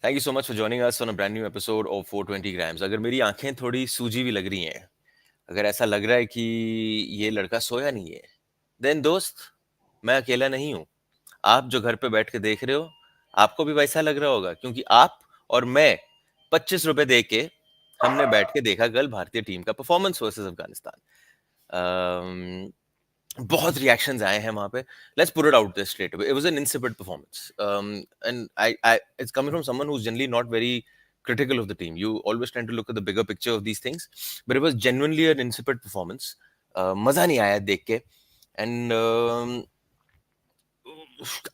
Thank you so much for joining us on a brand new episode of 420 grams. अगर मेरी आंखें थोड़ी सूजी भी लग रही हैं, अगर ऐसा लग रहा है कि ये लड़का सोया नहीं है, then दोस्त, मैं अकेला नहीं हूँ. आप जो घर पे बैठ के देख रहे हो, आपको भी वैसा लग रहा होगा क्योंकि आप और मैं 25 रुपए दे के हमने बैठ के देखा कल भारतीय टीम का परफॉर्मेंस वर्सेस अफगानिस्तान. बहुत रिएक्शंस आए हैं वहां पे. Let's put it out this straight away. It was an insipid performance, and I it's coming from someone who is generally not very critical of the team. You always tend to look at the bigger picture of these things, but it was genuinely an insipid performance. मजा नहीं आया देख के. And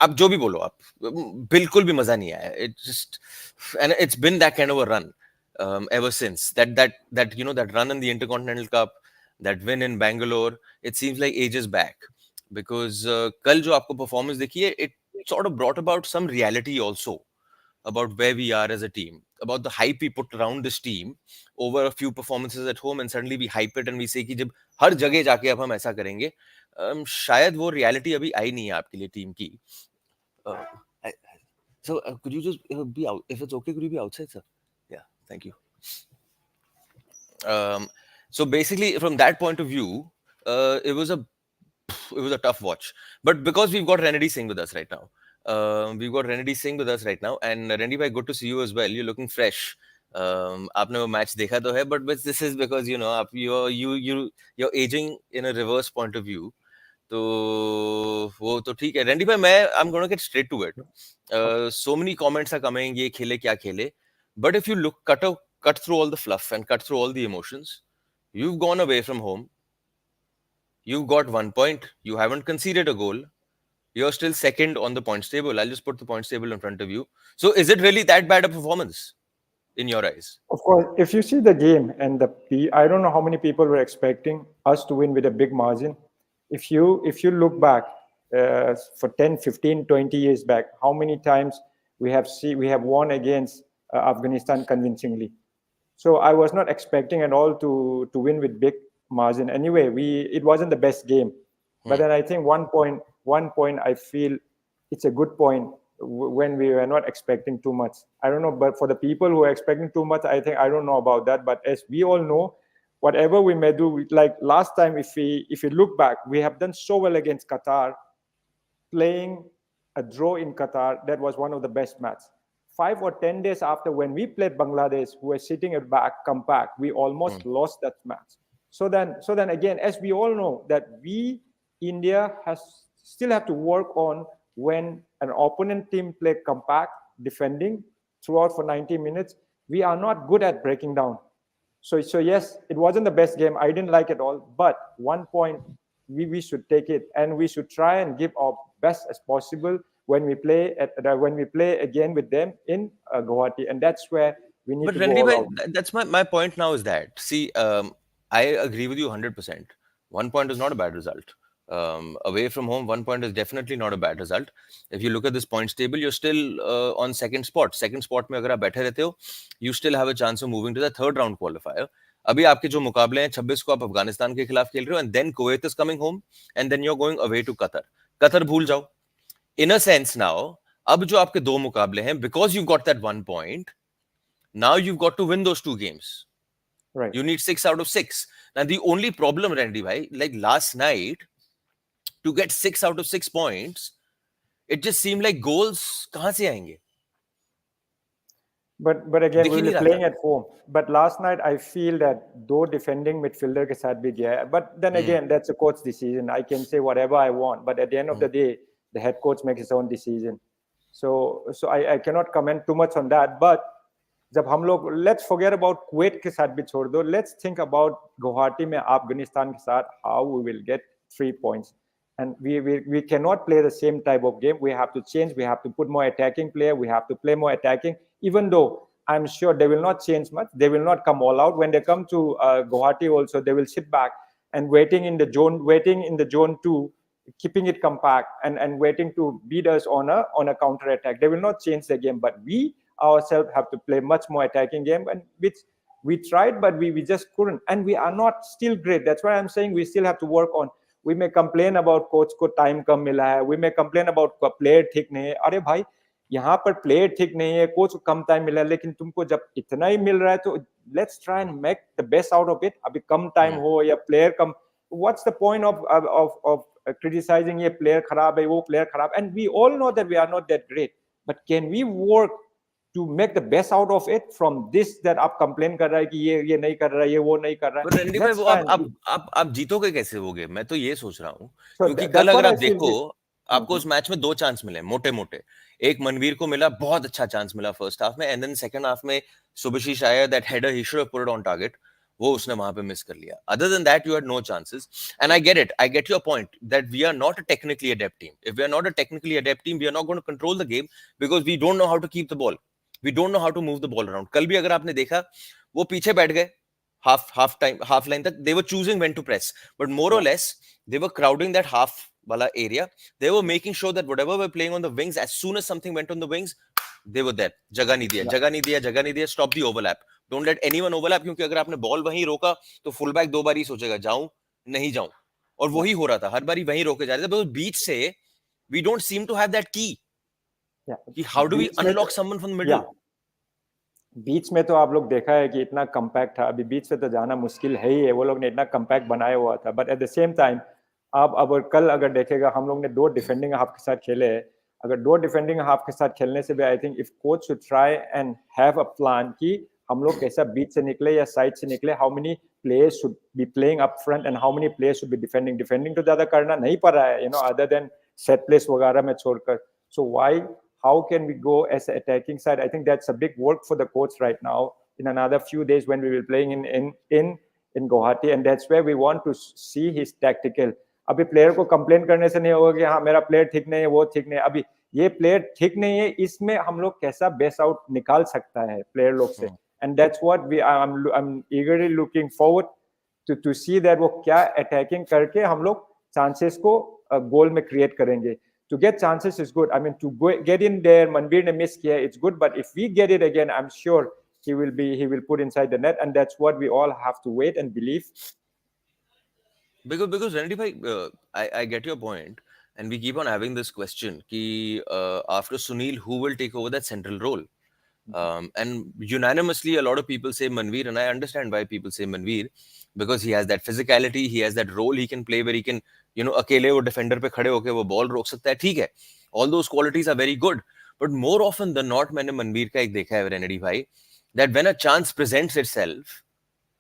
आप जो भी बोलो, आप बिल्कुल भी मजा नहीं आया. It just, and it's been that kind of a run ever since. That that run in the Intercontinental Cup, that win in Bangalore, it seems like ages back. Because कल जो आपको performance देखी है, it sort of brought about some reality also about where we are as a team, about the hype we put around this team over a few performances at home, and suddenly we hype it and we say कि जब हर जगह जाके अब हम ऐसा करेंगे, शायद वो reality अभी आई नहीं है आपके लिए टीम की. Uh, so could you just be out? If it's okay, could you be outside, sir? Yeah, thank you. So basically, from that point of view, it was a tough watch. But because we've got Renedy Singh with us right now, and Renedy bhai, good to see you as well. You're looking fresh. आपने वो match देखा तो है, but this is because आप you're aging in a reverse point of view. तो वो तो ठीक है. रेंडी भाई, मैं I'm gonna get straight to it. So many comments are coming, ये खेले क्या खेले. But if you cut through all the fluff and cut through all the emotions, you've gone away from home. You've got 1 point. You haven't conceded a goal. You're still second on the points table. I'll just put the points table in front of you. So is it really that bad a performance in your eyes? Of course, if you see the game and I don't know how many people were expecting us to win with a big margin. If you look back for 10, 15, 20 years back, how many times we have won against Afghanistan convincingly. So I was not expecting at all to win with big margin. Anyway, it wasn't the best game, but then I think one point I feel it's a good point when we were not expecting too much. I don't know, but for the people who are expecting too much, I don't know about that. But as we all know, whatever we may do, like last time, if we look back, we have done so well against Qatar. Playing a draw in Qatar, that was one of the best matches. 5 or 10 days after, when we played Bangladesh, who were sitting at back, compact, we almost lost that match. So then again, as we all know, that India still have to work on when an opponent team play compact, defending throughout for 90 minutes. We are not good at breaking down. So yes, it wasn't the best game. I didn't like it all, but 1 point we should take it, and we should try and give our best as possible when we play again with them in Guwahati, and that's where we need to go all out. That's my point now is that, see, I agree with you 100%. 1 point is not a bad result. Away from home, 1 point is definitely not a bad result. If you look at this points table, you're still on second spot. Second spot में अगर आप बैठे रहते हो, you still have a chance of moving to the third round qualifier. अभी आपके जो मुकाबले हैं 26 को आप अफगानिस्तान के खिलाफ खेल रहे हो, and then Kuwait is coming home, and then you're going away to Qatar. Qatar भूल जाओ. In a sense now, अब जो आपके दो मुकाबले हैं, because you've got that 1 point, now you've got to win those 2 games. Right. You need 6 out of 6. Now the only problem, Randy bhai, like last night, to get 6 out of 6 points, it just seemed like goals kahan se aayenge? But again, we were playing at home. But last night, I feel that though defending midfielder ke saath bhi gaya hai, but then again, that's a coach decision. I can say whatever I want, but at the end of the day, the head coach makes his own decision. So I cannot comment too much on that. But जब हम लोग, let's forget about Kuwait के साथ भी छोड़ दो, let's think about Guwahati में Afghanistan के साथ, how we will get 3 points. And we cannot play the same type of game. We have to change. We have to put more attacking player. We have to play more attacking. Even though I'm sure they will not change much, they will not come all out. When they come to Guwahati, also they will sit back and waiting in the zone 2, keeping it compact and waiting to beat us on a counter attack. They will not change the game, but we ourselves have to play much more attacking game, and which we tried, but we just couldn't. And we are not still great. That's why I'm saying we still have to work on. We may complain about coach को time कम मिला है. We may complain about player ठीक नहीं है. अरे भाई, यहाँ पर प्लेयर ठीक नहीं है, कोच को कम टाइम मिला है, लेकिन तुमको जब इतना ही मिल रहा है तो let's try and make the best out of it. अभी कम टाइम हम्म हो या player come, what's the point of criticizing ये प्लेयर खराब है, वो प्लेयर खराब, and we all know that we are not that great, but can we work to make the best out of it from this that आप complain कर रहा है कि ये नहीं कर रहा है, ये वो नहीं कर रहा पर है. रणदीप भाई, Let's वो try and आप जीतोगे कैसे वो गेम? मैं तो ये सोच रहा हूँ, so क्योंकि कल that's अगर what आप I feel. देखो, आपको उस मैच में 2 चांस मिले मोटे मोटे. एक मनवीर को मिला, बहुत अच्छा चांस मिला फर्स्ट हाफ में, एंड देन सेकंड हाफ में सुबशीश आया, that header he should have put it on target, वो उसने वहां पे मिस कर लिया. Other than that you had no chances. And I get your point that we are not a technically adept team. If we are not a technically adept team, we are not going to control the game, because we don't know how to keep the ball, we don't know how to move the ball around. कल भी अगर आपने देखा, वो पीछे बैठ गए half line tak they were choosing when to press, but more or Yeah, less they were crowding that half wala area. They were making sure that whatever were playing on the wings, as soon as something went on the wings, they were there. जगह नहीं दिया, yeah, जगह नहीं दिया, जगह नहीं दिया. Stop the overlap, don't let anyone overlap, क्योंकि अगर आपने बॉल वहीं रोका तो फुल बैक 2 बार ही सोचेगा जाऊं नहीं जाऊं, और yeah, वही हो रहा था, हर बारी वहीं रोके जा रहे थे. बिकॉज बीच से we don't seem to have that key yeah. कि how do we बीच में unlock someone from the या middle. बीच में तो आप लोग देखा है कि इतना कम्पैक्ट था, अभी बीच से तो जाना मुश्किल है ही है, वो लोग ने इतना कम्पैक्ट बनाया हुआ था. But at the same time आप अब कल अगर देखेगा, हम लोग ने 2 डिफेंडिंग हाफ के साथ खेले हैं. अगर 2 डिफेंडिंग हाफ के साथ खेलने से भी I think if coach should try and have a plan कि हम लोग कैसा बीच से निकले या साइड से निकले, how many players should be playing up front end how many players should be defending. Defending तो ज्यादा करना नहीं पड़ रहा है, अदर देन सेट प्लेस वगैरह में छोड़कर. So why, how can we go as an attacking side? I think that's a big work for the coach right now in another few days when we will playing in Guwahati, and that's where we want to see his tactical. अभी player को complain करने से नहीं होगा कि हाँ मेरा player ठीक नहीं है, वो ठीक नहीं है. अभी ये प्लेयर ठीक नहीं है, इसमें हम लोग कैसा बेस्ट आउट निकाल सकता है प्लेयर लोग से. And that's what we I'm eagerly looking forward to see that वो क्या अटैकिंग करके हम लोग चांसेस को गोल में क्रिएट करेंगे. To get chances is good. I mean, to get in there, Manbir ne miss kiya, it's good. But if we get it again, I'm sure he will put inside the net, and that's what we all have to wait and believe. Because Renedy bhai, I get your point, and we keep on having this question ki after Sunil, who will take over that central role? And unanimously, a lot of people say Manveer, and I understand why people say Manveer, because he has that physicality, he has that role he can play where he can, अकेले वो defender पे खड़े होके वो ball रोक सकता है, ठीक है. All those qualities are very good, but more often than not, मैंने मनवीर का एक देखा है रेनेडी भाई, that when a chance presents itself,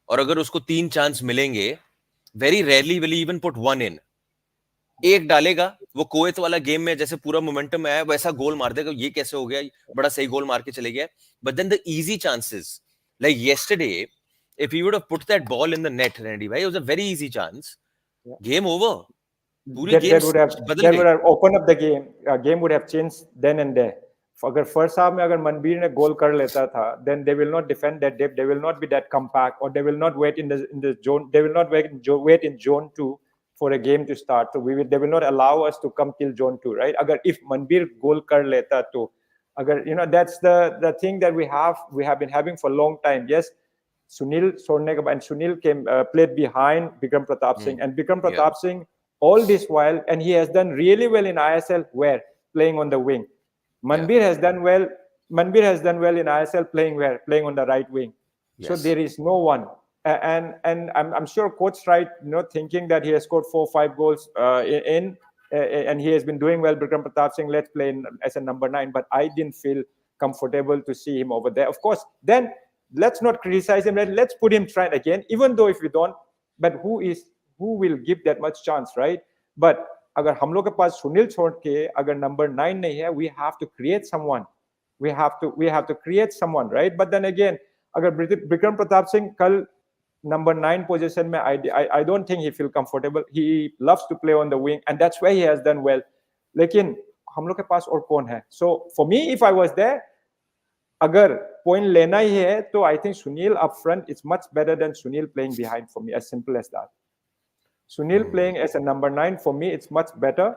और अगर उसको 3 चांस मिलेंगे, very rarely will he even put one in. एक डालेगा, वो कुवैत वाला गेम में जैसे पूरा मोमेंटम में आया वैसा गोल मार देगा, ये कैसे हो गया, बड़ा सही गोल मार के चले गया. But then the easy chances, like yesterday, if he would have put that ball in the net, Randy bhai, it was a very easy chance. Yeah. Game over. पूरी गेम बदल that गई. would have opened up the game. Game would have changed then and there. अगर first half में अगर मनबीर ने गोल कर लेता था, then they will not defend that depth, they will not be that compact, or they will not wait in the zone, they will not wait in zone 2 for a game to start. So they will not allow us to come till zone 2, right? अगर if Manbir गोल कर लेता तो, अगर that's the thing that we have been having for a long time. Yes, Sunil छोड़ने के बाद, Sunil came played behind Vikram Pratap Singh, and Vikram Yeah. Pratap Singh all this while, and he has done really well in ISL, where playing on the wing. Manbir has done well. Manbir has done well in ISL playing where? Playing on the right wing. So Yes. there is no one. And I'm sure coach tried, thinking that he has scored 4-5 goals and he has been doing well. Vikram Pratap Singh, let's play as a number 9. But I didn't feel comfortable to see him over there. Of course, then let's not criticize him. Let's put him trying again, even though if we don't. But who will give that much chance, right? But अगर हम लोग के पास सुनील छोड़ के अगर number 9 नहीं है, we have to create someone. We have to create someone, right? But then again, अगर विक्रम प्रताप सिंह कल number 9 position में, I don't think he feel comfortable. He loves to play on the wing, and that's where he has done well. लेकिन हम लोग के पास और कौन है? So for me, if I was there, अगर point लेना ही है तो I think Sunil up front is much better than Sunil playing behind for me. As simple as that. Sunil playing as a number 9 for me, it's much better.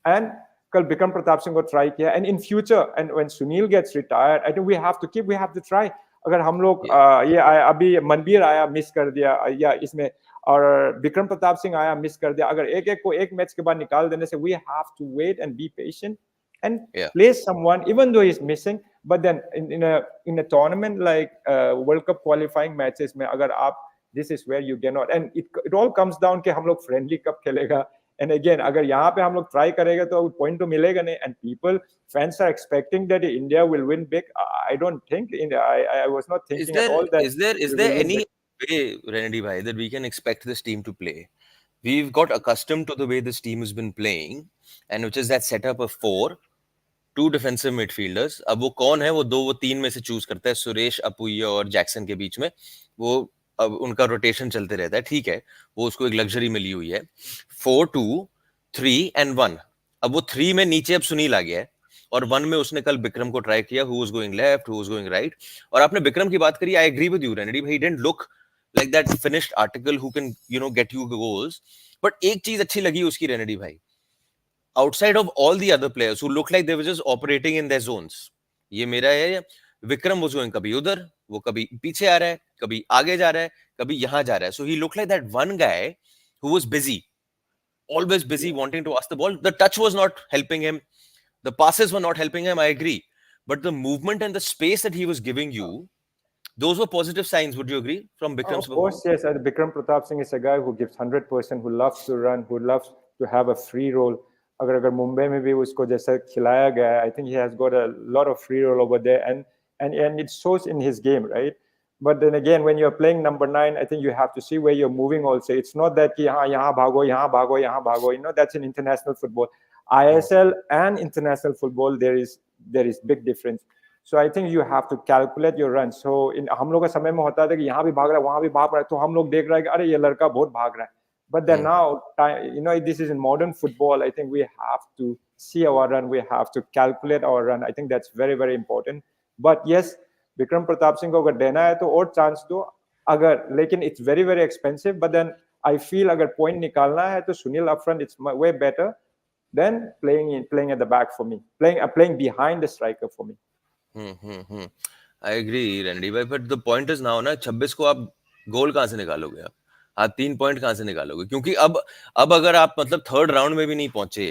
And कल विक्रम प्रताप सिंह को try किया, and in future, and when Sunil gets retired, I think we have to try. अगर हम लोग ये अभी मनबीर आया miss कर दिया या इसमें, और विक्रम प्रताप सिंह आया मिस कर दिया, अगर एक एक को एक मैच के बाद निकाल देने से, we have to wait and be patient and Yeah. place someone even though he's missing. But then in a tournament like World Cup qualifying matches mein agar aap, this is where you cannot, and it all comes down ke hum log friendly कब खेलेगा. And again अगर यहाँ पे हम लोग try करेगा तो point तो मिलेगा नहीं. And people, fans are expecting that India will win big. I don't think I was not Is thinking at there all that is we there will win any big. way, Renedy bhai, that we can expect this team to play? We've got accustomed to the way this team has been playing, and which is that setup of four, two defensive midfielders. अब वो कौन है, वो तीन में से choose करता है, सुरेश, अपुया और जैक्सन के बीच में. वो अब उनका रोटेशन चलते रहता है, ठीक है, वो उसको एक लग्जरी मिली हुई है. 4-2-3-1. अब वो 3 में नीचे अब सुनील आ गया है, और 1 में उसने कल विक्रम को ट्राई किया, who was going left, who was going right. और आपने विक्रम की बात करी, I agree with you Renedy भाई, didn't look like that finished article who can get you goals. But एक चीज अच्छी लगी उसकी रेनेडी भाई, outside of all the other players who looked like they were just operating in their zones. ये मेरा है, विक्रम was going कभी उधर, वो कभी पीछे आ रहा है, कभी आगे जा रहा है, कभी यहाँ जा रहा है. So he looked like that one guy who was busy, always busy wanting to ask the ball. The touch was not helping him. The passes were not helping him, I agree. But the movement and the space that he was giving you, those were positive signs. Would you agree from Bikram's Of course, performance? yes. Bikram Pratap Singh is a guy who gives 100%, who loves to run, who loves to have a free role. अगर मुंबई में भी उसको जैसा खिलाया गया है, I think he has got a lot of free role over there, and it shows in his game, right? But then again, when you're playing number 9, I think you have to see where you're moving also. It's not that कि हाँ यहाँ भागो, यहाँ भागो, यहाँ भागो. That's in international football. ISL and international football, there is big difference. So I think you have to calculate your runs. So in हम लोग का समय में होता था कि यहाँ भी भाग रहा है, वहाँ भी भाग रहा है, तो हम लोग देख रहा है कि अरे ये लड़का बहुत भाग रहा है. But then now, this is in modern football. I think we have to see our run. We have to calculate our run. I think that's very, very important. But yes, Vikram Pratap Singh को अगर देना है तो और chance दो. अगर लेकिन it's very, very expensive. But then I feel अगर point निकालना है तो Sunil up front, it's way better than playing at the back for me. Playing behind the striker for me. I agree Renedy भाई, but the point is now ना, 26 को आप गोल कहां से निकालोगे? आप 3 पॉइंट कहां से निकालोगे? क्योंकि अब अगर आप मतलब थर्ड राउंड में भी नहीं पहुंचे,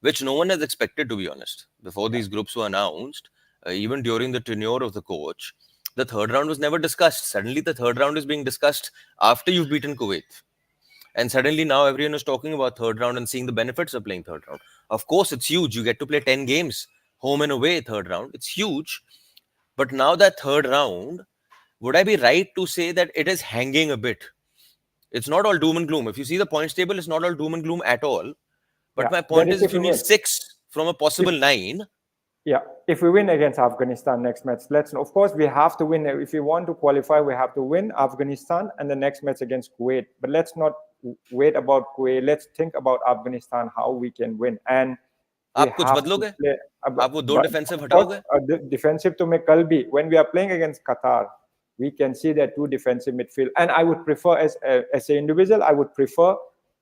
which no one has expected, to be honest, before these groups were announced, even during the tenure of the coach, the third round was never discussed. Suddenly the third round is being discussed after you've beaten Kuwait, and suddenly now everyone is talking about third round and seeing the benefits of playing third round. Of course it's huge, you get to play 10 games home and away third round, it's huge. But now that third round, would I be right to say that it is hanging a bit? It's not all doom and gloom. If you see the points table, it's not all doom and gloom at all. But my That point is, is if if you we need win. 6 from a possible 9, Yeah, if we win against Afghanistan next match, of course we have to win. If we want to qualify, we have to win Afghanistan and the next match against Kuwait. But let's not wait about Kuwait. Let's think about Afghanistan, how we can win. And we आप कुछ have to बदलोगे? play. आप वो 2 But defensive of course, हटाओगे? defensive to make Kalbi. When we are playing against Qatar, we can see that two defensive midfield. And I would prefer, as an individual, I would prefer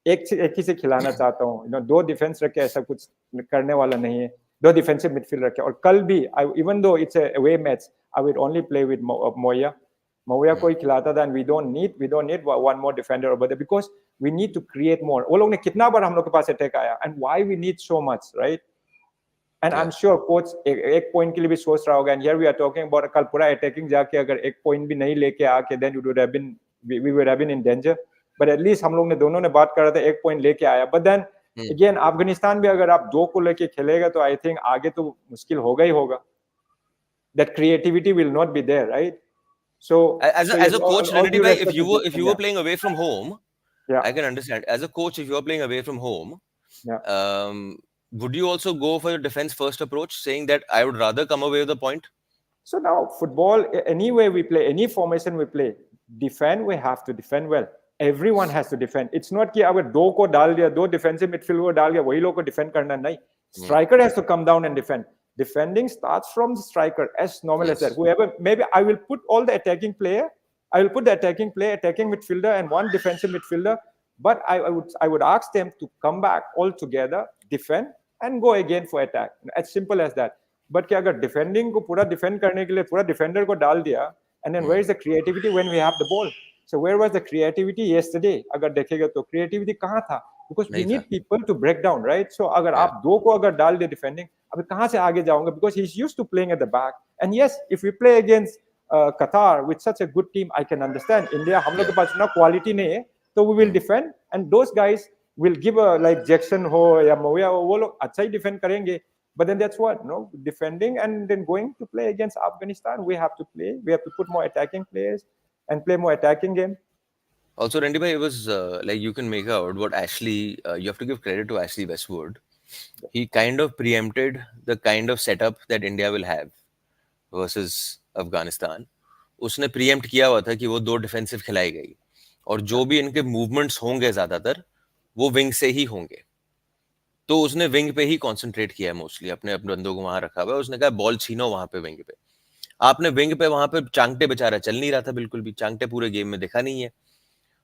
एक ही से खिलाना चाहता हूँ. दो defence रखे, ऐसा कुछ करने वाला नहीं है. दो डिफेंसिव मिडफील्ड रखे. और कल भी, even though it's a away match, I would only play with Moya. Moya को ही खिलाता था, and we don't need one more defender over there because we need to create more. वो लोग ने कितना बार हम लोग के पास अटैक आया, and why we need so much, right? And I'm sure coach एक point के लिए भी सोच रहा होगा. And here we are talking about कल पूरा attacking जाके अगर एक point भी नहीं लेके आके, then we would have been in danger. But at least हम लोग ने दोनों ने बात कर रहे थे, एक point लेके आया. But then again, अफगानिस्तान भी अगर आप 2 को लेके खेलेगा तो I think आगे तो मुश्किल होगा ही होगा. That creativity will not be there, right? So as a coach, all Renedy due bhai, respect to if you were playing away from home, I can understand. As a coach, if you are playing away from home, would you also go for a defense first approach, saying that I would rather come away with a point? So now football, any way we play, any formation we play, defend, we have to defend well. Everyone has to defend. It's not कि अगर दो को डाल दिया, दो defensive midfield को डाल दिया, वही लोग को defend करना नहीं. Striker has to come down and defend. Defending starts from the striker, as normal as that. Whoever, maybe I will put all the attacking player, I will put the attacking player, attacking midfielder, and one defensive midfielder. But I would ask them to come back all together, defend, and go again for attack. As simple as that. But कि अगर defending को पूरा defend करने के लिए पूरा defender को डाल दिया, and then where is the creativity when we have the ball? So where was the creativity yesterday? अगर देखेगा तो creativity कहाँ था? because we नहीं था. need people to break down, right? So अगर Yeah. आप दो को अगर डाल दे defending, अभी कहाँ से आगे जाऊंगा? Because he's used to playing at the back. And yes, if we play against Qatar with such a good team, I can understand. India हम लोग Yeah. के पास इतना quality नहीं है, so we will defend, and those guys will give a like Jackson हो या Moya हो, वो लोग अच्छा ही defend करेंगे. But then that's what, no, defending and then going to play against Afghanistan, we have to play. We have to put more attacking players and play more attacking game. Also, Randy bhai, it was like you can make out what Ashley. You have to give credit to Ashley Westwood. He kind of preempted the kind of setup that India will have versus Afghanistan. उसने pre-empt किया हुआ था कि वो दो defensive खिलाई गई और जो भी इनके मूवमेंट्स होंगे ज्यादातर वो विंग से ही होंगे. तो उसने विंग पे ही कंसंट्रेट किया है मोस्टली. अपने अपने बंदों को वहां रखा हुआ है. उसने कहा बॉल छीनो वहां पे विंग पे. आपने विंग पे वहां पे चांगटे बेचारा चल नहीं रहा था बिल्कुल भी. चांगटे पूरे गेम में दिखा नहीं है.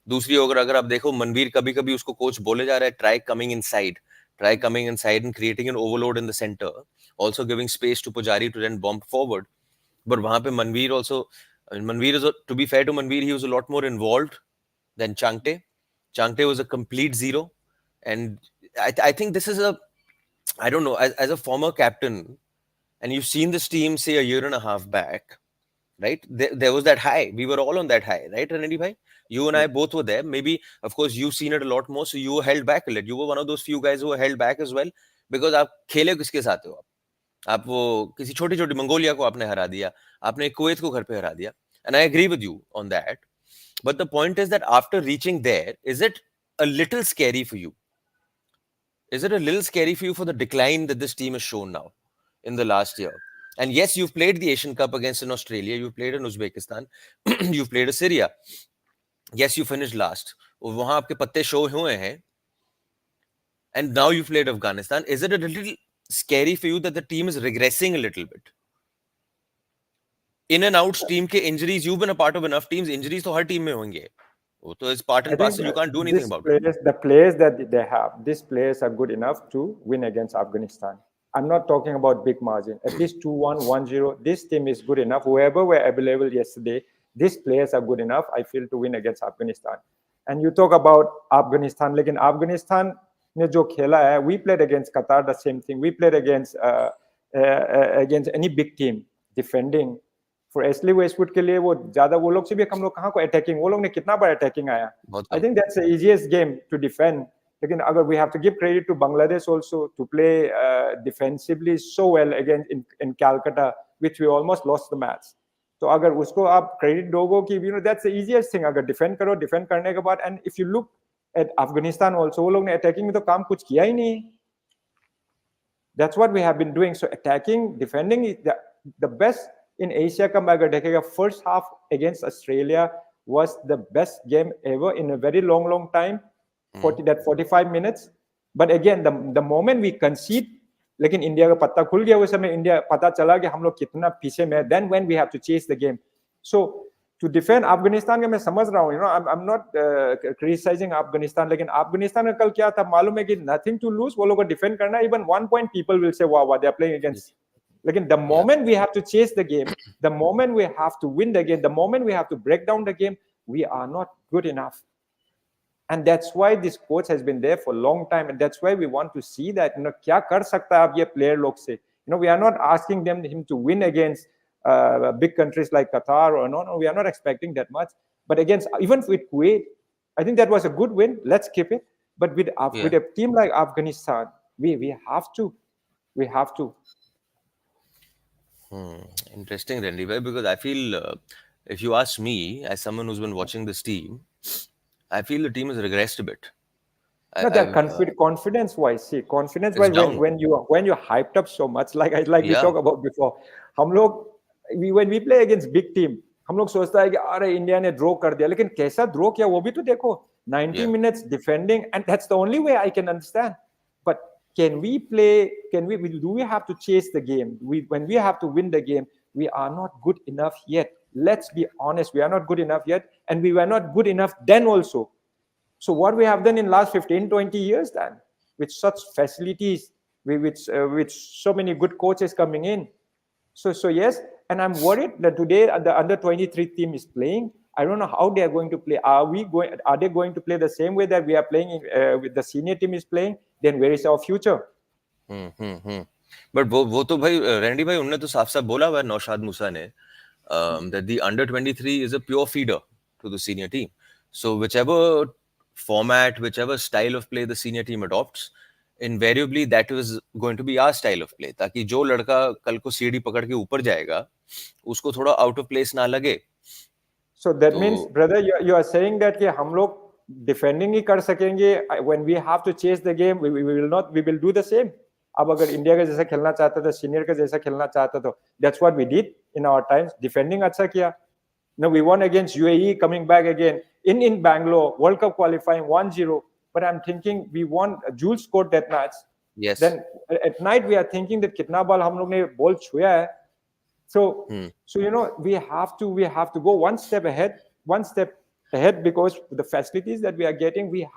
दूसरी ओर अगर आप देखो मनवीर कभी कभी उसको कोच बोले जा रहा है try coming inside and creating an overload in the centre, also giving space to Pujari to then bomb forward. But वहां पे Manveer is to be fair to Manveer, he was a lot more involved than Changte. Changte was a complete zero, and I think this is a, I don't know, as a former captain, and you've seen this team say a year and a half back, right? There was that high. We were all on that high, right, Renedy bhai? You and I both were there. Maybe, of course, you've seen it a lot more, so you were held back a little. You were one of those few guys who were held back as well, because आप खेले किसके साथ हो आप वो किसी छोटी छोटी मंगोलिया को आपने हरा दिया, आपने कुवैत को घर पे हरा दिया. And I agree with you on that. But the point is that after reaching there, is it a little scary for you? Is it a little scary for you for the decline that this team has shown now in the last year? And yes, you've played the Asian Cup against in Australia, you've played in Uzbekistan, you've played in Syria. Yes, you finished last. वहां आपके पत्ते show हुए हैं. And now you've played Afghanistan. Is it a little scary for you that the team is regressing a little bit? In and outs team के injuries, you've been a part of enough teams. Injuries तो हर team में होंगे. वो तो is part I and think parcel. You can't do anything this about it. players, the players that they have, these players are good enough to win against Afghanistan. I'm not talking about big margin. At least 2-1, 1-0. This team is good enough. Whoever were available yesterday, these players are good enough, I feel, to win against Afghanistan. And you talk about Afghanistan. Like in Afghanistan, ने जो खेला है, we played against Qatar, the same thing. We played against any big team, defending. For एस्ली Westwood के लिए वो ज्यादा वो लोग से भी हम लोग कहाँ को अटैकिंग, वो लोग ने कितना बार अटैकिंग आया. I think that's the easiest game to defend. लेकिन अगर we have to give credit to Bangladesh also to play defensively so well against in Calcutta which we almost lost the match. तो अगर उसको आप क्रेडिट दोगे कि you know that's the easiest thing. अगर defend करो, डिफेंड करने के बाद, and if you look at Afghanistan also, वो लोग ने अटैकिंग में तो काम कुछ किया ही नहीं. That's what we have been doing. So attacking, defending is the best in Asia Cup. अगर देखेगा, first half against Australia was the best game ever in a very long time. 45 minutes. But again, the moment we concede, लेकिन India का पत्ता खुल गया उस समय. India पता चला कि हम लोग कितना पीछे में. Then when we have to chase the game. So to defend Afghanistan, मैं समझ रहा हूँ, you know, I'm not criticizing Afghanistan, लेकिन अफगानिस्तान का कल क्या था मालूम है कि nothing to lose, वो लोग को defend करना. Even 1 point people will say wow, they are playing against. लेकिन the moment we have to chase the game, the moment we have to win the game, the moment we have to break down the game, we are not good enough. And that's why this coach has been there for a long time, and that's why we want to see that, you know, क्या कर सकता है आप ये player लोग से. You know, we are not asking him to win against big countries like Qatar, or no, we are not expecting that much. But against, even with Kuwait, I think that was a good win. Let's keep it. But with a team like Afghanistan, we have to. Interesting, Randy, because I feel, if you ask me, as someone who's been watching this team, I feel the team has regressed a bit. No, that confidence-wise, It's down. when you're hyped up so much, like we Yeah. talked about before, हम लोग when we play against big team, हम लोग सोचता है कि अरे India ने draw कर दिया, लेकिन कैसा ड्रॉ किया वो भी तो देखो. 90 minutes defending, and that's the only way I can understand. But can we play? Do we have to chase the game? When we have to win the game, we are not good enough yet. Let's be honest, we are not good enough yet, and we were not good enough then also. So what we have done in last 15, 20 years then, with such facilities, with so many good coaches coming in. So yes, and I'm worried that today the under 23 team is playing. I don't know how they are going to play. Are they going to play the same way that we are playing with the senior team is playing? Then where is our future? But वो तो भाई रेंडी भाई उन्होंने तो साफ साफ बोला हुआ है नौशाद मूसा ने that the under 23 is a pure feeder to the senior team. So whichever format, whichever style of play the senior team adopts, invariably that is going to be our style of play. ताकि जो लड़का कल को सीढ़ी पकड़ के ऊपर जाएगा उसको थोड़ा आउट ऑफ प्लेस ना लगे. So that तो means, brother, you are saying that कि हम लोग डिफेंडिंग ही कर सकेंगे. When we have to chase the game, we will not. We will do the same. अब अगर इंडिया का जैसा खेलना चाहता था, सीनियर का जैसा खेलना चाहता था, that's what we did in our times. Defending अच्छा किया. No, we won against UAE, coming back again in Bangalore, World Cup qualifying 1-0. But I'm thinking we won. Jules scored that match. yes. Then at night we are thinking that कितना बाल हम लोग ने ball छुआ है. So we have to go one step ahead because the facilities that we are getting, we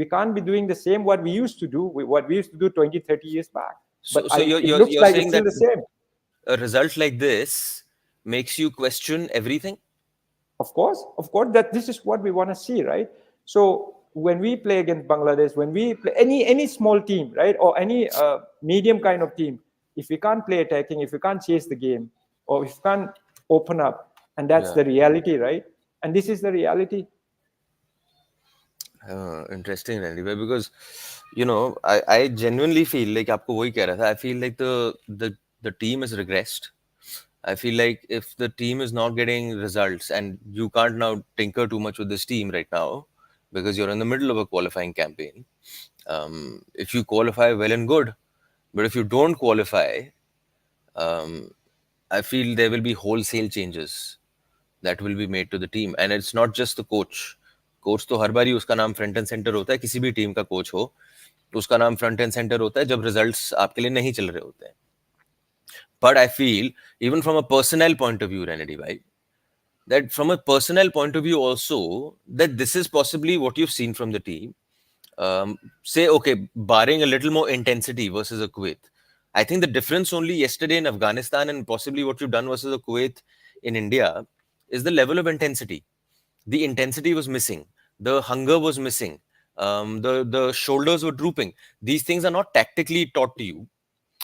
can't be doing the same what we used to do 20, 30 years back. So, But so it looks you're like saying it's still that the same. a result like this makes you question everything? Of course, that this is what we want to see, right? So when we play against Bangladesh, when we play any small team, right, or any medium kind of team, if we can't play attacking, if we can't chase the game, or if we can't open up, and that's the reality, right? And this is the reality. Interesting, Randy, because I genuinely feel like आपको वही कह रहा था. I feel like the team has regressed. I feel like if the team is not getting results, and you can't now tinker too much with this team right now because you're in the middle of a qualifying campaign. If you qualify, well and good, but if you don't qualify, I feel there will be wholesale changes that will be made to the team, and it's not just the coach. Coach तो हर बार ही उसका नाम front end centre होता है. किसी भी team का coach हो तो उसका नाम फ्रंट एंड सेंटर होता है जब रिजल्ट्स आपके लिए नहीं चल रहे होते हैं. But I feel, even from a personnel point of view, Renedy bhai, that from a personnel point of view also, that this is possibly what you've seen from the team. Say, okay, barring a little more intensity versus a Kuwait. I think the difference only yesterday in Afghanistan and possibly what you've done versus a Kuwait in India is the level of intensity. The intensity was missing. The hunger was missing. The shoulders were drooping. These things are not tactically taught to you.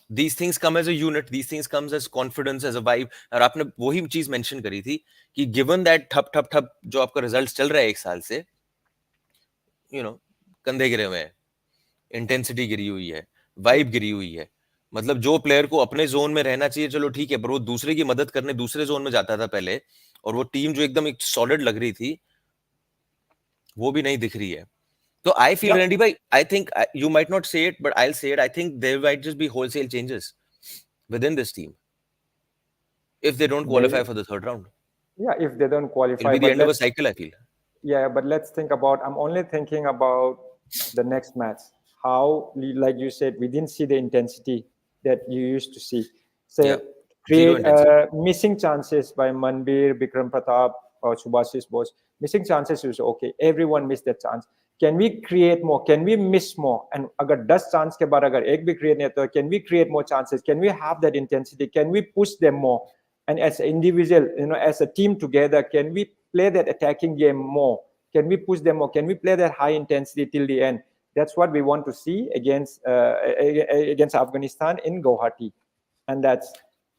These things come as a unit. These things comes as confidence, as a vibe. और आपने वही चीज mention करी थी कि given that ठप ठप ठप जो आपका रिजल्ट्स चल रहा है एक साल से, कंधे गिरे हुए हैं, इंटेंसिटी गिरी हुई है, वाइब गिरी हुई है. मतलब जो प्लेयर को अपने जोन में रहना चाहिए चलो ठीक है, पर वो दूसरे की मदद करने दूसरे जोन में जाता था पहले, और वो टीम जो एकदम एक सॉलिड लग रही थी वो भी नहीं दिख रही है. So I feel, Renedy bhai, I think you might not say it, but I'll say it. I think there might just be wholesale changes within this team if they don't qualify for the third round. Yeah, if they don't qualify. It'll be the end of a cycle, I feel. Yeah, but let's think about, I'm only thinking about the next match. How, like you said, we didn't see the intensity that you used to see. Say, create missing chances by Manbir, Bikram Pratap, or Subhashis Bose. Missing chances is okay. Everyone missed that chance. Can we create more? Can we miss more? And agar 10 chance ke baad agar ek bhi create nahi to, can we create more chances? Can we have that intensity? Can we push them more? And as an individual, as a team together, can we play that attacking game more? Can we push them more? Can we play that high intensity till the end? That's what we want to see against Afghanistan in Guwahati. And that's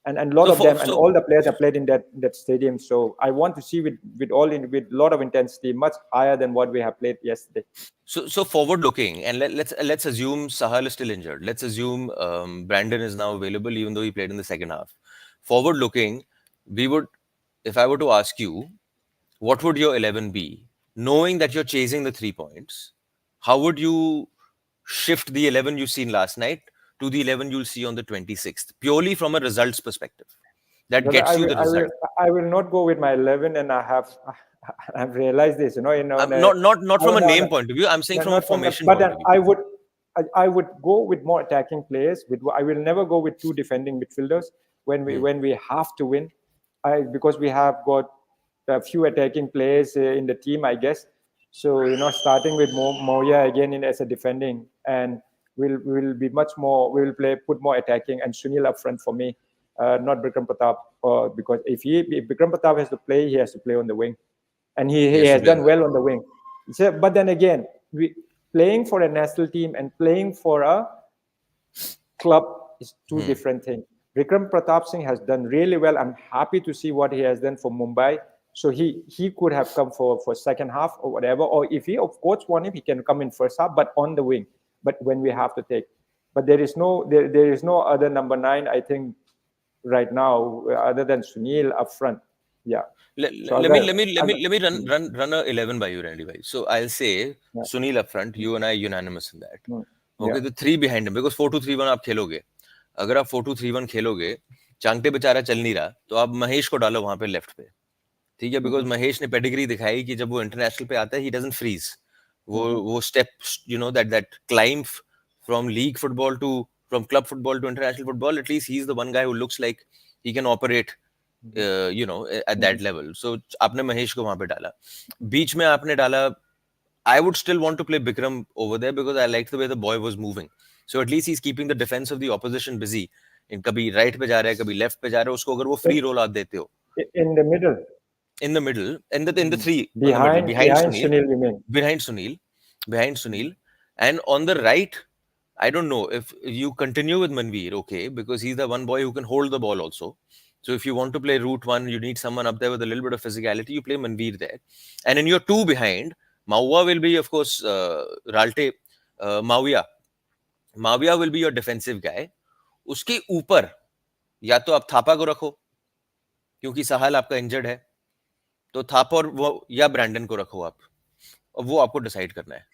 and a lot of them and all the players have played in that stadium. So I want to see with a lot of intensity, much higher than what we have played yesterday. So forward looking, and let's assume Sahal is still injured. Let's assume Brandon is now available, even though he played in the second half. Forward looking, if I were to ask you, what would your 11 be? Knowing that you're chasing the 3 points, how would you shift the 11 you've seen last night to the 11 you'll see on the 26th, purely from a results perspective? That gets you the result. I will not go with my 11, and I've realized this, not from a name point of view. I'm saying from a formation point of view. I would go with more attacking players. I will never go with 2 defending midfielders when we have to win. Because we have got a few attacking players in the team, I guess. So starting with Moya again as a defending, and we'll be much more. We will put more attacking, and Sunil up front for me, not Bikram Pratap. Because if Bikram Pratap has to play, he has to play on the wing. and He he has to has play on done the wing. well on the wing. So, but then again, playing for a national team and playing for a club is two different things. Vikram Pratap Singh has done really well. I'm happy to see what he has done for Mumbai. So he could have come for second half or whatever. Or if he of course want him, he can come in first half, but on the wing. But when we have to take, but there is no other number nine. I think right now other than Sunil up front. Yeah. Let, So let me agar, let me let me agar, let me run a 11 by you, Randy bhai. So I'll say yeah, Sunil up front. You and I unanimous in that. yeah. Okay, the three behind him because 4-2-3-1 आप खेलोगे. अगर आप 4-2-3-1 खेलोगे, चांगटे बेचारा चल नहीं रहा, तो आप महेश को डालो वहां पे लेफ्ट पे. ठीक है, बिकॉज महेश ने पेडिग्री दिखाई कि जब वो इंटरनेशनल पे आता है, ही डजंट फ्रीज. वो step, that climb from league football to, from club football to international football, at least he is the one guy who looks like he can operate at that level. So आपने महेश को वहां पे डाला. बीच में आपने डाला, I would still want to play Bikram over there because I liked the way the boy was moving. So at least he's keeping the defense of the opposition busy. In कभी right पे जा रहा है, कभी left पे जा रहा है, उसको अगर वो free roll आप देते हो In the middle, in the middle, in the three on the middle, behind Sunil, you mean? behind Sunil, behind Sunil, and on the right, I don't know if you continue with Manveer, okay, because he's the one boy who can hold the ball also. So if you want to play route one, you need someone up there with a little bit of physicality. You play Manveer there, and in your two behind, Maua will be, of course, Ralte, Mawia. Mawia will be your defensive guy. उसके ऊपर या तो आप थापा को रखो क्योंकि सहाल आपका injured है, तो थापा और वो या ब्रैंडन को रखो आप, और वो आपको डिसाइड करना है.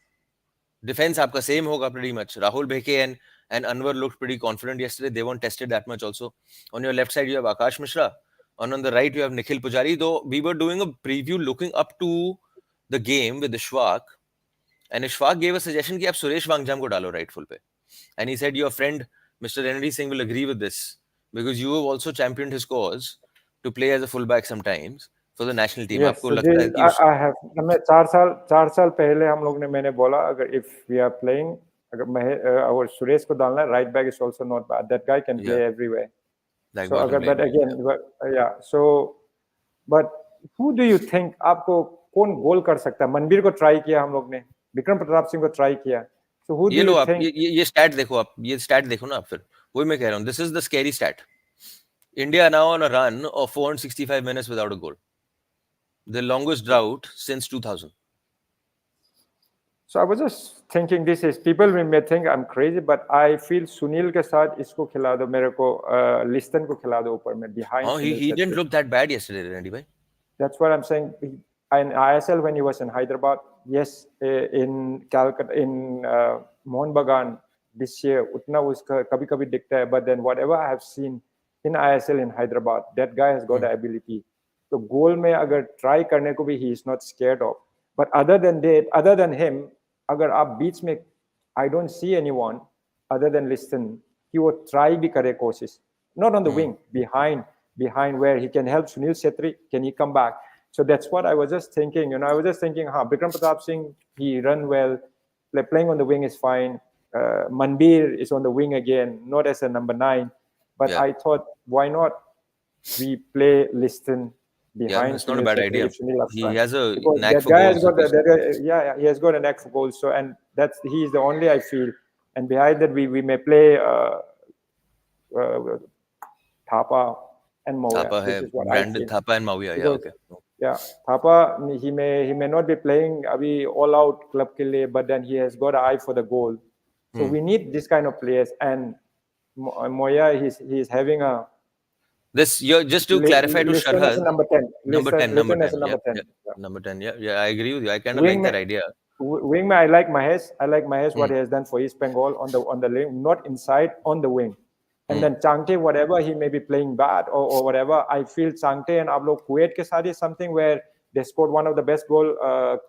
Defense आपका सेम होगा pretty much. Rahul Bheke and Anwar looked pretty confident yesterday. They weren't tested that much also. On your left side, you have Akash Mishra. And on the right, you have Nikhil Pujari. Though we were doing a preview looking up to the game with Ishfaq. And Ishfaq gave a suggestion कि आप सुरेश वांगजाम को डालो right full पे. And he said your friend Mr. Renedy Singh will agree with this because you have also championed his cause to play as a fullback sometimes for the national team. Yes, आपको so लगता है कि उस I have. मैं 4 साल पहले हम लोग ने मैंने बोला अगर if we are playing अगर अगर सुरेश को डालना right back is also not bad. That guy can yeah, play everywhere. that So boy can अगर play but everywhere. again yeah so but who do you think आपको कौन गोल कर सकता है? मनबीर को ट्राई किया हम लोग ने, विक्रम प्रताप सिंह को ट्राई किया. So who do ये लो you आप think? ये स्टैट देखो, आप ये स्टैट देखो ना आप, फिर वही मैं कह रहा हूँ. This is the scary stat. India now on a run of 465 minutes without a goal, the longest drought since 2000. So I was just thinking this is people may think I'm crazy, but I feel Sunil के साथ इसको खिला दो मेरे को लिस्टन को खिला दो ऊपर में behind Oh, Sunil he didn't Shetty. look that bad yesterday, Randy bhai. That's what I'm saying. In ISL when he was in Hyderabad, yes, in Calcutta, in Mohun Bagan this year, utna uska kabhi kabhi dikhta hai. But then whatever I have seen in ISL in Hyderabad, that guy has got the ability. So goal में अगर try करने को भी he is not scared of. But other than that, other than him, अगर आप बीच में, I don't see anyone other than listen. He would try भी करे कोशिश. Not on the wing, behind where he can help Sunil Shetty. Can he come back? So that's what I was just thinking. I was just thinking, Bikram Pratap Singh, he run well. Like playing on the wing is fine. Manbir is on the wing again, not as a number 9. But Yeah, I thought, why not we play Liston yeah, behind it's not a Sunil bad Shetty idea. with Sunil up He front? has a Because knack that for guy has goals. got yeah, he has got a knack for goals. So and he is the only I feel. And behind that we may play Thapa and Moya. Thapa This hai, is what I Brandon feel. Thapa and Mawia. Yeah, Because okay. yeah, Thapa he may not be playing abhi all out club ke liye, but then he has got an eye for the goal. So we need this kind of players. And Moya he's having a This, you're just to clarify to Liston as a Sharhad, number 10. number 10, number Liston as 10. a Yeah, number 10. yeah, Yeah. number 10. Yeah, yeah, I agree with you. I kind of like Wing that idea. wing I like Mahesh. I like Mahesh what he has done for East Bengal on the wing, not inside, on the wing. And then Changte, whatever he may be playing bad or whatever, I feel Changte and Ablo Kuwait ke saath is something where they scored one of the best goal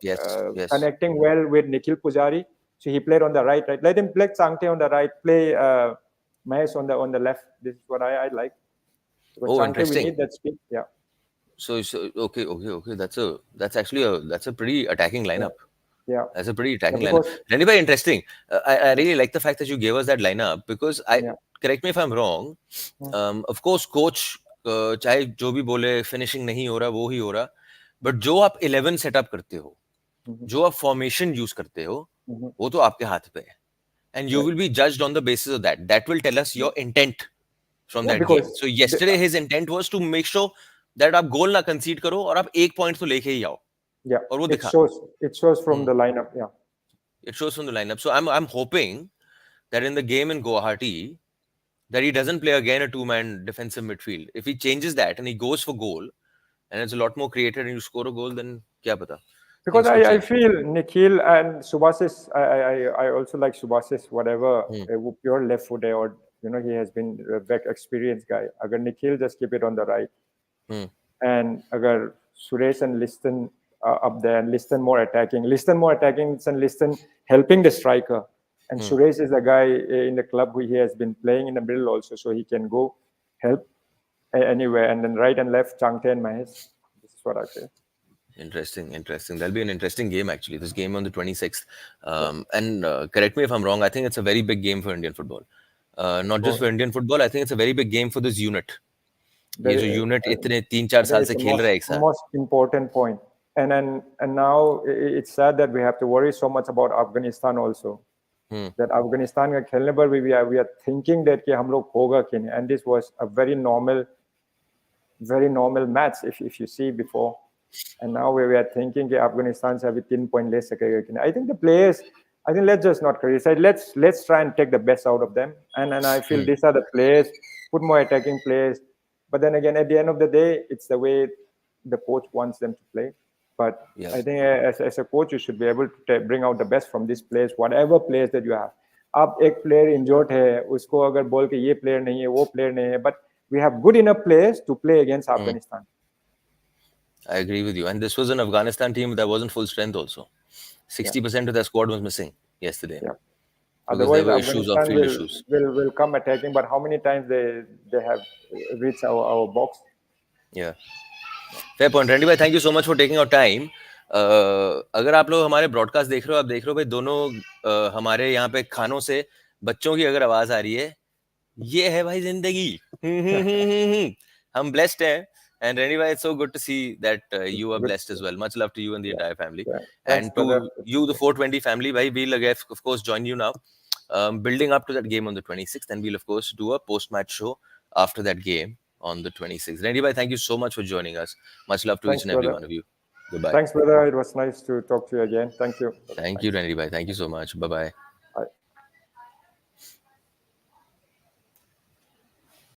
Yes, yes. connecting well with Nikhil Pujari. So he played on the right. Let him play Changte on the right, play Mahesh on the left. This is what I like. Because Oh, Changte, we interesting. need that speed. Yeah. So okay. That's a pretty attacking Yeah. lineup. Yeah. That's a pretty Yeah. attacking lineup. Because Really very interesting. I really like the fact that you gave us that lineup because yeah. correct me if I'm wrong. Of course, coach चाहे जो भी बोले finishing नहीं हो रहा वो ही हो रहा. बट जो आप 11 सेटअप करते हो, जो आप फॉर्मेशन यूज करते हो, वो तो आपके हाथ पे है, and you Right. will be judged on the basis of that. That will tell us your intent from Yeah, that game. because So yesterday his intent was to make sure that आप गोल ना कंसीड करो और आप एक point तो लेके ही आओ, yeah, और वो it दिखा. shows it shows from Hmm. the lineup. Yeah, It shows from the lineup. So I'm hoping that in the game in Guwahati that he doesn't play again a two-man defensive midfield. If he changes that and he goes for goal and it's a lot more creative and you score a goal, then kya pata, because things could I change. feel Nikhil and Subhasis. I also like Subhasis. Whatever Hmm. pure left foot or he has been a back experienced guy. Agar Nikhil just keep it on the right, Hmm. and agar Suresh and Liston up there, and Liston more attacking, and Liston helping the striker. And Hmm. Suresh is the guy in the club who he has been playing in the middle also, so he can go help anywhere. And then right and left, Changte and Mahesh. This is what I feel. Interesting. That'll be an interesting game, actually. This game on the 26th. Yeah. And correct me if I'm wrong, I think it's a very big game for Indian football. Not just for So Indian football, I think it's a very big game for this unit. ये जो very, unit इतने 3-4 साल it's से the खेल रहा है एक साथ. most important point. And now it's sad that we have to worry so much about Afghanistan also. That Afghanistan का खेलने पर भी we are thinking that कि हम लोग होगा कि नहीं. And this was a very normal match if you see before. And now we are thinking that Afghanistan से अभी 3 point ले सकेगा कि नहीं. I think the players, I think let's just not criticize. Let's try and take the best out of them. And I feel these are the players, put more attacking players. But then again, at the end of the day, it's the way the coach wants them to play. But Yeah. I think as a coach, you should be able to bring out the best from these players, whatever players that you have. आप एक player injured है, उसको अगर बोल के ये player नहीं है, वो player नहीं है, but we have good enough players to play against Afghanistan. I agree with you. And this was an Afghanistan team that wasn't full strength also. 60% of their squad was missing yesterday. Yeah. Because there Otherwise, were issues of Afghanistan field issues. will come attacking. But how many times they have reached our box? Yeah. Fair point. Randy भाई, thank you so much for taking our time. अगर आप लोग हमारे broadcast देख रहे हो, आप देख रहे हो भाई दोनों हमारे यहाँ पे खानों से बच्चों की अगर आवाज आ रही है, ये है भाई जिंदगी. हम blessed हैं. And Renedy bhai, it's so good to see that you are Good. blessed as well. Much love to you and the Yeah. entire family. Yeah. Thanks, And brother. to you, the 420 family, bhai, we'll again, of course, join you now. Building up to that game on the 26th, and we'll, of course, do a post-match show after that game on the 26th. Renedy bhai, thank you so much for joining us. Much love to Thanks, each and every brother. one of you. Goodbye. Thanks, brother. It was nice to talk to you again. Thank you. Thank you, Renedy bhai. Thank you so much. Bye-bye.